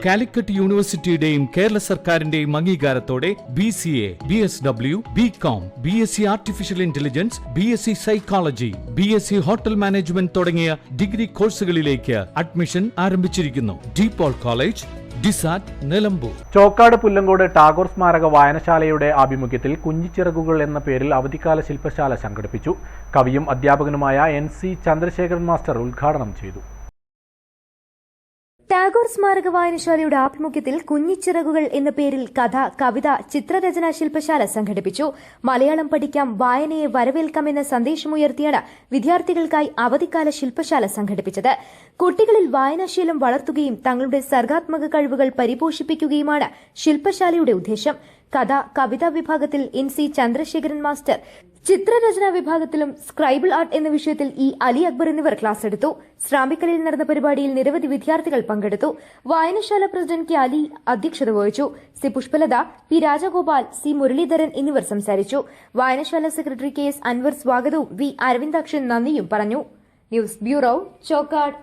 കാലിക്കറ്റ് യൂണിവേഴ്സിറ്റിയുടെയും കേരള സർക്കാരിന്റെയും അംഗീകാരത്തോടെ BCA, BSW, BCom, BSc artificial intelligence, BSc psychology, BSc hotel management തുടങ്ങിയ ഡിഗ്രി കോഴ്സുകളിലേക്ക് അഡ്മിഷൻ ആരംഭിച്ചിരിക്കുന്നു. DPOL കോളേജ്, ഡിസാറ്റ്, നിലമ്പൂർ. ചോക്കാട് പുല്ലങ്കോട് ടാഗോർ സ്മാരക വായനശാലയുടെ ആഭിമുഖ്യത്തിൽ കുഞ്ഞിച്ചിറകുകൾ എന്ന പേരിൽ അവധിക്കാല ശില്പശാല സംഘടിപ്പിച്ചു. കവിയും അധ്യാപകനുമായ NC ചന്ദ്രശേഖരൻ മാസ്റ്റർ ഉദ്ഘാടനം ചെയ്തു. ടാഗോർ സ്മാരക വായനശാലയുടെ ആഭിമുഖ്യത്തിൽ കുഞ്ഞിച്ചിറകുകൾ എന്ന പേരിൽ കഥ, കവിത, ചിത്രരചനാ ശില്പശാല സംഘടിപ്പിച്ചു. മലയാളം പഠിക്കാം, വായനയെ വരവേൽക്കാം എന്ന സന്ദേശമുയർത്തിയാണ് വിദ്യാർത്ഥികൾക്കായി അവധിക്കാല ശില്പശാല സംഘടിപ്പിച്ചത്. കുട്ടികളിൽ വായനാശീലം വളർത്തുകയും തങ്ങളുടെ സർഗാത്മക കഴിവുകൾ പരിപോഷിപ്പിക്കുകയുമാണ് ശില്പശാലയുടെ ഉദ്ദേശം. കഥ, കവിതാ വിഭാഗത്തിൽ NC ചന്ദ്രശേഖരൻ മാസ്റ്റർ, ചിത്രരചനാ വിഭാഗത്തിലും സ്ക്രൈബിൾ ആർട്ട് എന്ന വിഷയത്തിൽ E. അലി അക്ബർ എന്നിവർ ക്ലാസ് എടുത്തു. ശ്രാമ്പിക്കലിൽ നടന്ന പരിപാടിയിൽ നിരവധി വിദ്യാർത്ഥികൾ പങ്കെടുത്തു. വായനശാല പ്രസിഡന്റ് K. അലി അധ്യക്ഷത വഹിച്ചു. C. Pushpalatha, P. Rajagopal, C. Muraleedharan എന്നിവർ സംസാരിച്ചു. വായനശാല സെക്രട്ടറി KS അൻവർ സ്വാഗതവും V. അരവിന്ദാക്ഷൻ നന്ദിയും പറഞ്ഞു. News bureau, Chokkad.